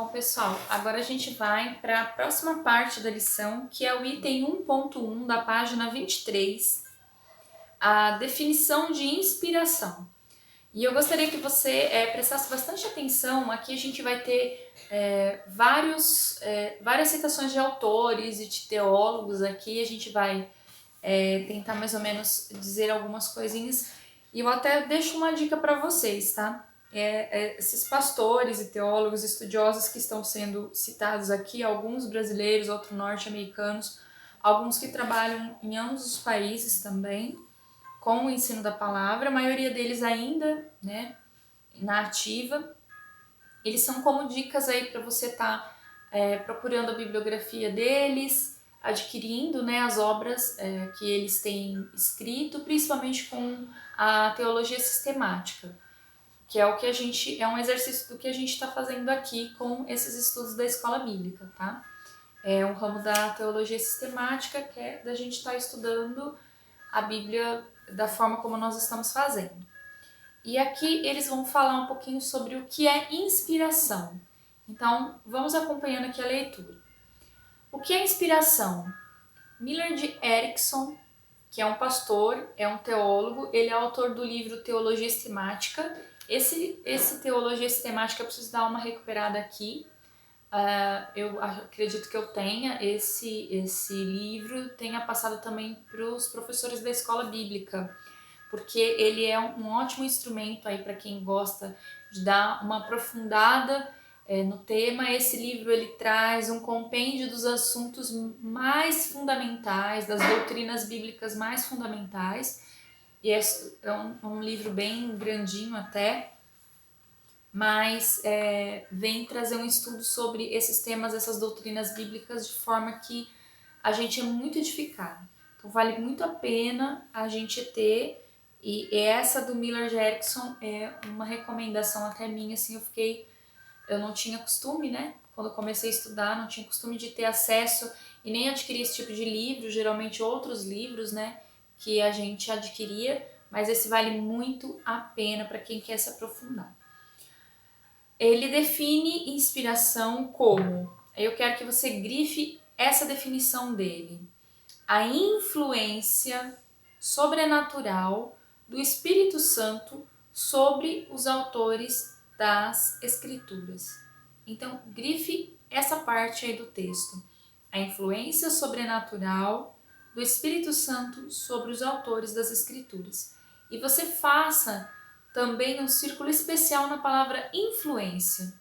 Bom, pessoal, agora a gente vai para a próxima parte da lição, que é o item 1.1 da página 23, a definição de inspiração. E eu gostaria que você prestasse bastante atenção. Aqui a gente vai ter várias citações de autores e de teólogos. Aqui a gente vai tentar mais ou menos dizer algumas coisinhas. E eu até deixo uma dica para vocês, tá? Esses pastores e teólogos estudiosos que estão sendo citados aqui, alguns brasileiros, outros norte-americanos, alguns que trabalham em ambos os países também, com o ensino da palavra, a maioria deles ainda, né, na ativa. Eles são como dicas aí para você estar procurando a bibliografia deles, adquirindo, né, as obras que eles têm escrito, principalmente com a teologia sistemática, que é o que é um exercício do que a gente está fazendo aqui com esses estudos da escola bíblica, tá? É um ramo da teologia sistemática, que é da gente estar estudando a Bíblia da forma como nós estamos fazendo. E aqui eles vão falar um pouquinho sobre o que é inspiração. Então, vamos acompanhando aqui a leitura. O que é inspiração? Millard Erickson, que é um pastor, é um teólogo, ele é autor do livro Teologia Sistemática. Esse Teologia Sistemática eu preciso dar uma recuperada aqui. Eu acredito que eu tenha esse livro, tenha passado também para os professores da escola bíblica, porque ele é um ótimo instrumento aí para quem gosta de dar uma aprofundada no tema. Esse livro ele traz um compêndio dos assuntos mais fundamentais, das doutrinas bíblicas mais fundamentais, e é um livro bem grandinho até, mas vem trazer um estudo sobre esses temas, essas doutrinas bíblicas, de forma que a gente é muito edificado. Então vale muito a pena a gente ter, e essa do Millard Erickson é uma recomendação até minha, assim, eu não tinha costume, né? Quando eu comecei a estudar, não tinha costume de ter acesso e nem adquirir esse tipo de livro, geralmente outros livros, né, que a gente adquiria, mas esse vale muito a pena para quem quer se aprofundar. Ele define inspiração como, eu quero que você grife essa definição dele: a influência sobrenatural do Espírito Santo sobre os autores das Escrituras. Então, grife essa parte aí do texto: a influência sobrenatural do Espírito Santo sobre os autores das Escrituras. E você faça também um círculo especial na palavra influência.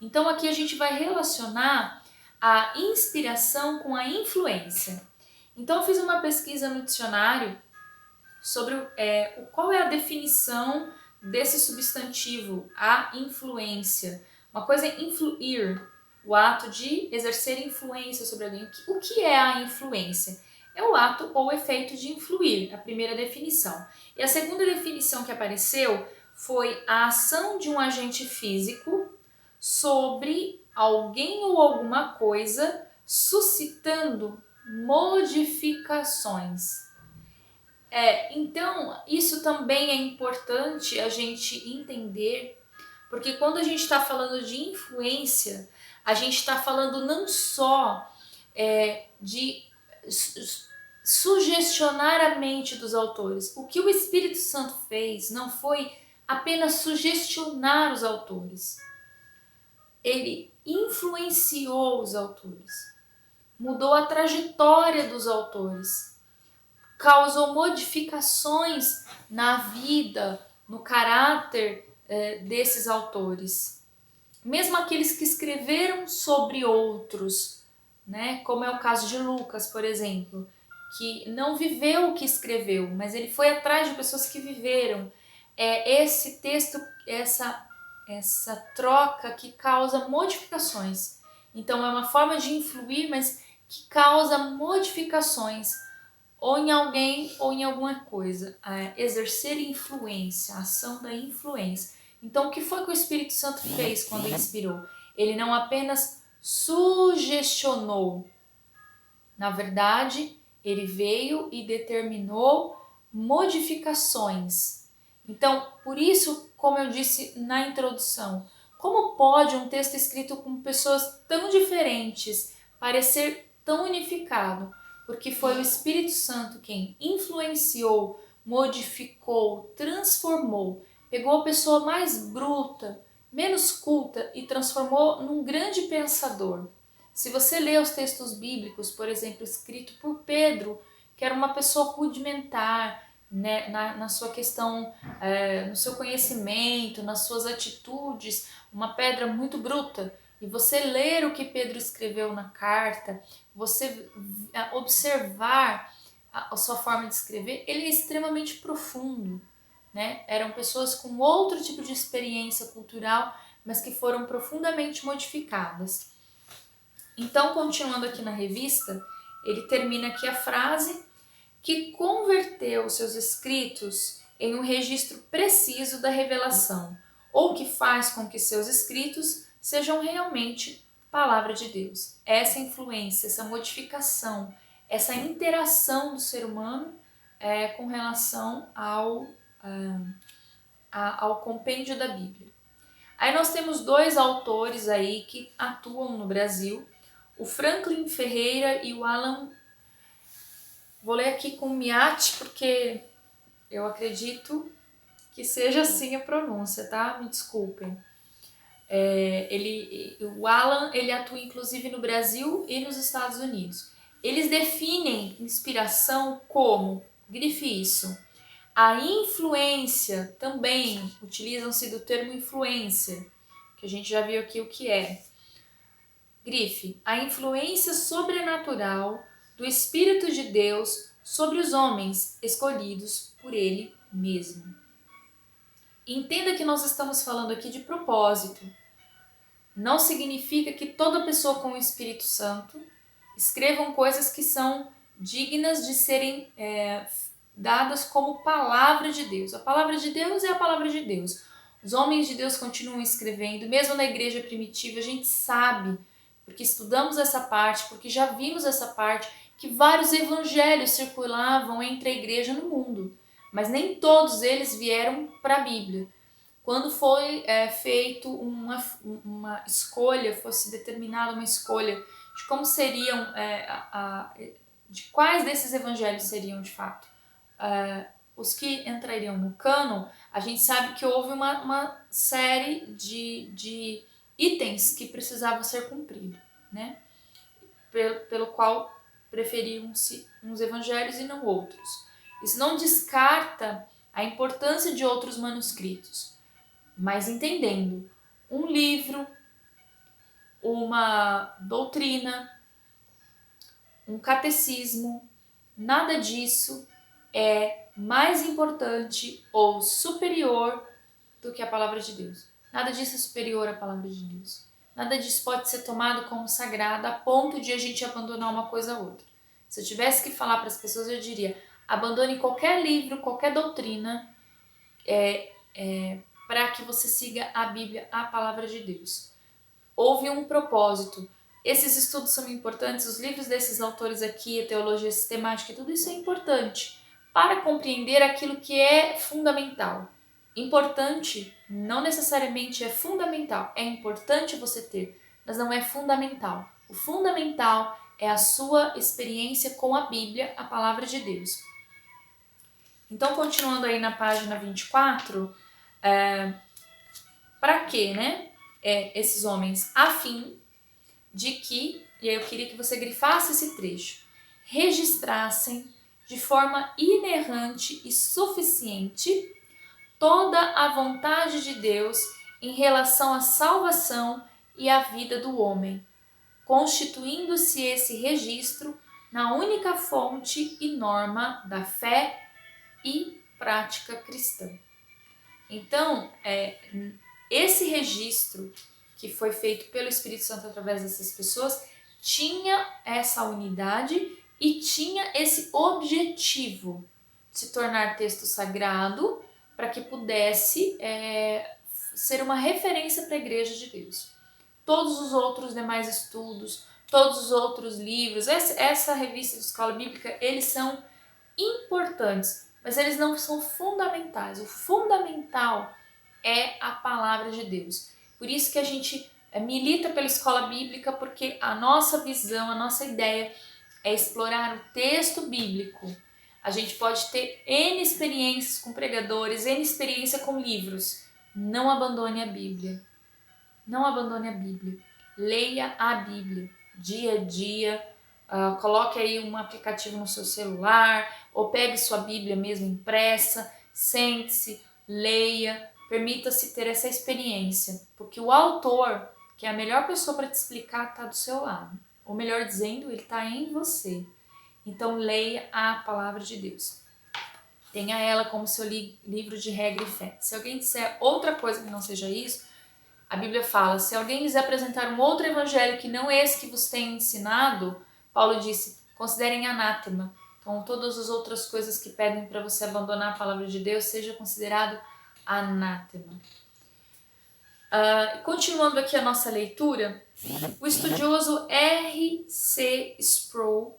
Então, aqui a gente vai relacionar a inspiração com a influência. Então, eu fiz uma pesquisa no dicionário sobre qual é a definição desse substantivo, a influência. Uma coisa é influir, o ato de exercer influência sobre alguém. O que é a influência? É o ato ou efeito de influir, a primeira definição. E a segunda definição que apareceu foi a ação de um agente físico sobre alguém ou alguma coisa, suscitando modificações. Então, isso também é importante a gente entender, porque quando a gente está falando de influência, a gente está falando não só de sugestionar a mente dos autores. O que o Espírito Santo fez não foi apenas sugestionar os autores. Ele influenciou os autores, mudou a trajetória dos autores, causou modificações na vida, no caráter desses autores. Mesmo aqueles que escreveram sobre outros, né? Como é o caso de Lucas, por exemplo, que não viveu o que escreveu, mas ele foi atrás de pessoas que viveram. Esse texto, essa troca que causa modificações. Então é uma forma de influir, mas que causa modificações ou em alguém ou em alguma coisa. Exercer influência, a ação da influência. Então o que foi que o Espírito Santo fez quando inspirou? Ele não apenas sugestionou. Na verdade, ele veio e determinou modificações. Então, por isso, como eu disse na introdução, Como pode um texto escrito com pessoas tão diferentes parecer tão unificado? Porque foi o Espírito Santo quem influenciou, modificou, transformou, pegou a pessoa mais bruta, menos culta e transformou num grande pensador. Se você lê os textos bíblicos, por exemplo, escrito por Pedro, que era uma pessoa rudimentar, né, na sua questão, no seu conhecimento, nas suas atitudes, uma pedra muito bruta, e você ler o que Pedro escreveu na carta, você observar a sua forma de escrever, ele é extremamente profundo, né? Eram pessoas com outro tipo de experiência cultural, mas que foram profundamente modificadas. Então, continuando aqui na revista, ele termina aqui a frase que converteu seus escritos em um registro preciso da revelação, ou que faz com que seus escritos sejam realmente palavra de Deus. Essa influência, essa modificação, essa interação do ser humano com relação ao compêndio da Bíblia. Aí nós temos dois autores aí que atuam no Brasil, o Franklin Ferreira e o Alan. Vou ler aqui com Miatti, porque eu acredito que seja assim a pronúncia, tá? Me desculpem. O Alan, ele atua inclusive no Brasil e nos Estados Unidos. Eles definem inspiração como, grife isso, a influência, também utilizam-se do termo influência, que a gente já viu aqui o que é. Grife, a influência sobrenatural do Espírito de Deus sobre os homens escolhidos por Ele mesmo. Entenda que nós estamos falando aqui de propósito. Não significa que toda pessoa com o Espírito Santo escrevam coisas que são dignas de serem dadas como palavra de Deus. A palavra de Deus é a palavra de Deus. Os homens de Deus continuam escrevendo, mesmo na igreja primitiva, a gente sabe, porque estudamos essa parte, porque já vimos essa parte, que vários evangelhos circulavam entre a igreja no mundo, mas nem todos eles vieram para a Bíblia. Quando foi feito uma escolha, fosse determinada uma escolha de como seriam, de quais desses evangelhos seriam de fato os que entrariam no cânon, a gente sabe que houve uma série de itens que precisavam ser cumpridos, né? Pelo qual preferiam-se uns evangelhos e não outros. Isso não descarta a importância de outros manuscritos, mas entendendo um livro, uma doutrina, um catecismo, nada disso é mais importante ou superior do que a palavra de Deus. Nada disso é superior à palavra de Deus. Nada disso pode ser tomado como sagrado a ponto de a gente abandonar uma coisa ou outra. Se eu tivesse que falar para as pessoas, eu diria: abandone qualquer livro, qualquer doutrina, para que você siga a Bíblia, a palavra de Deus. Houve um propósito. Esses estudos são importantes, os livros desses autores aqui, a teologia sistemática, tudo isso é importante para compreender aquilo que é fundamental. Importante não necessariamente é fundamental, é importante você ter, mas não é fundamental. O fundamental é a sua experiência com a Bíblia, a palavra de Deus. Então, continuando aí na página 24, para quê, né? Esses homens, a fim de que, e aí eu queria que você grifasse esse trecho, registrassem de forma inerrante e suficiente toda a vontade de Deus em relação à salvação e à vida do homem, constituindo-se esse registro na única fonte e norma da fé e prática cristã. Então, esse registro que foi feito pelo Espírito Santo através dessas pessoas tinha essa unidade e tinha esse objetivo de se tornar texto sagrado para que pudesse ser uma referência para a Igreja de Deus. Todos os outros demais estudos, todos os outros livros, essa revista de escola bíblica, eles são importantes, mas eles não são fundamentais. O fundamental é a palavra de Deus. Por isso que a gente milita pela escola bíblica, porque a nossa visão, a nossa ideia é explorar o texto bíblico. A gente pode ter N experiências com pregadores, N experiência com livros. Não abandone a Bíblia. Não abandone a Bíblia. Leia a Bíblia dia a dia. Coloque aí um aplicativo no seu celular ou pegue sua Bíblia mesmo impressa. Sente-se, leia. Permita-se ter essa experiência. Porque o autor, que é a melhor pessoa para te explicar, está do seu lado. Ou melhor dizendo, ele está em você. Então leia a palavra de Deus. Tenha ela como seu livro de regra e fé. Se alguém disser outra coisa que não seja isso, a Bíblia fala, se alguém quiser apresentar um outro evangelho que não esse que vos tenho ensinado, Paulo disse, considerem anátema. Então todas as outras coisas que pedem para você abandonar a palavra de Deus, seja considerado anátema. Continuando aqui a nossa leitura, o estudioso R.C. Sproul,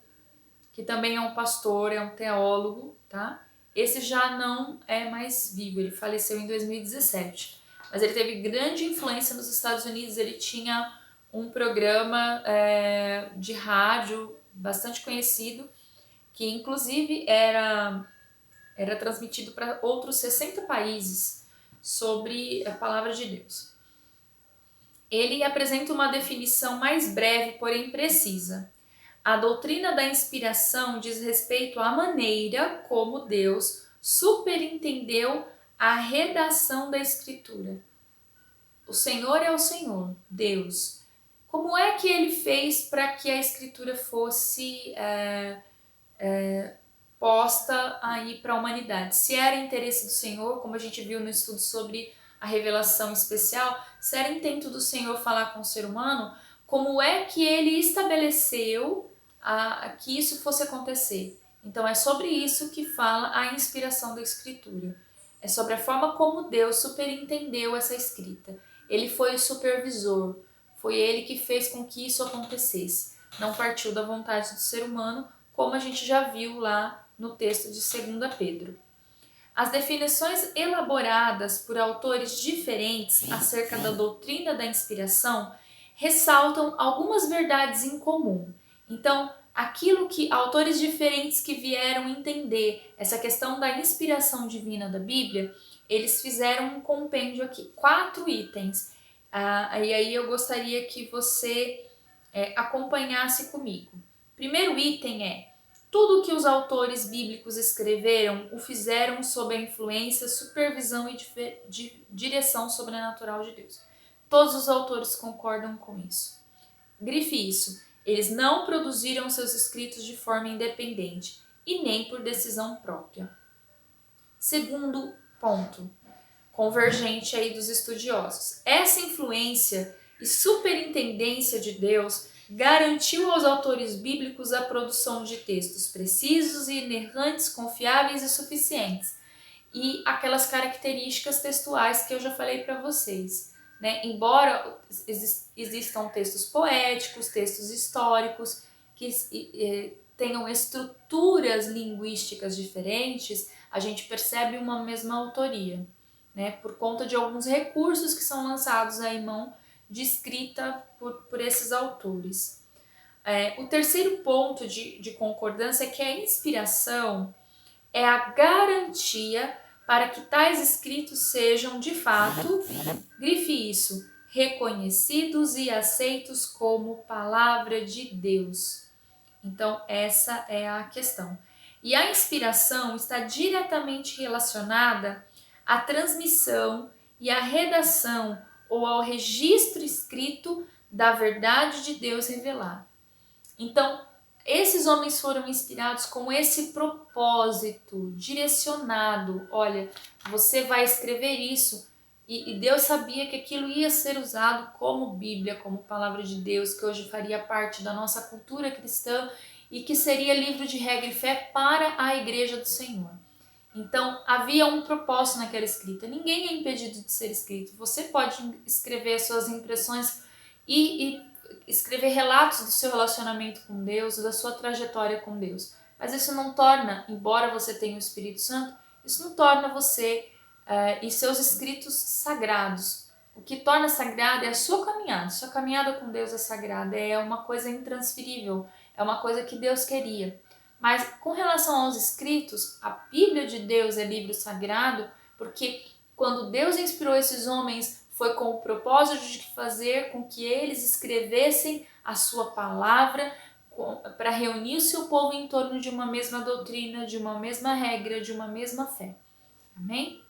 que também é um pastor, é um teólogo, tá? Esse já não é mais vivo, ele faleceu em 2017. Mas ele teve grande influência nos Estados Unidos, ele tinha um programa de rádio bastante conhecido, que inclusive era transmitido para outros 60 países sobre a palavra de Deus. Ele apresenta uma definição mais breve, porém precisa. A doutrina da inspiração diz respeito à maneira como Deus superintendeu a redação da Escritura. O Senhor é o Senhor, Deus. Como é que ele fez para que a Escritura fosse posta aí para a humanidade? Se era interesse do Senhor, como a gente viu no estudo sobre a revelação especial, se era intento do Senhor falar com o ser humano, como é que ele estabeleceu que isso fosse acontecer? Então é sobre isso que fala a inspiração da Escritura. É sobre a forma como Deus superintendeu essa escrita. Ele foi o supervisor, foi ele que fez com que isso acontecesse. Não partiu da vontade do ser humano, como a gente já viu lá no texto de 2 Pedro. As definições elaboradas por autores diferentes acerca da doutrina da inspiração ressaltam algumas verdades em comum. Então, aquilo que autores diferentes que vieram entender essa questão da inspiração divina da Bíblia, eles fizeram um compêndio aqui, 4 itens. E aí eu gostaria que você acompanhasse comigo. Primeiro item é: tudo que os autores bíblicos escreveram o fizeram sob a influência, supervisão e direção sobrenatural de Deus. Todos os autores concordam com isso. Grife isso. Eles não produziram seus escritos de forma independente e nem por decisão própria. Segundo ponto, convergente aí dos estudiosos. Essa influência e superintendência de Deus garantiu aos autores bíblicos a produção de textos precisos e inerrantes, confiáveis e suficientes. E aquelas características textuais que eu já falei para vocês. Né? Embora existam textos poéticos, textos históricos, que tenham estruturas linguísticas diferentes, a gente percebe uma mesma autoria, né? Por conta de alguns recursos que são lançados aí em mão de escrita por esses autores. O terceiro ponto de concordância é que a inspiração é a garantia para que tais escritos sejam, de fato, grife isso, reconhecidos e aceitos como palavra de Deus. Então, essa é a questão. E a inspiração está diretamente relacionada à transmissão e à redação ou ao registro escrito da verdade de Deus revelada. Então, esses homens foram inspirados com esse propósito direcionado. Olha, você vai escrever isso. E Deus sabia que aquilo ia ser usado como Bíblia, como palavra de Deus, que hoje faria parte da nossa cultura cristã e que seria livro de regra e fé para a Igreja do Senhor. Então, havia um propósito naquela escrita. Ninguém é impedido de ser escrito. Você pode escrever suas impressões e escrever relatos do seu relacionamento com Deus, da sua trajetória com Deus. Mas isso não torna, embora você tenha o Espírito Santo, isso não torna você e seus escritos sagrados. O que torna sagrada é a sua caminhada. Sua caminhada com Deus é sagrada, é uma coisa intransferível, é uma coisa que Deus queria. Mas com relação aos escritos, a Bíblia de Deus é livro sagrado, porque quando Deus inspirou esses homens, foi com o propósito de fazer com que eles escrevessem a sua palavra para reunir o seu povo em torno de uma mesma doutrina, de uma mesma regra, de uma mesma fé. Amém?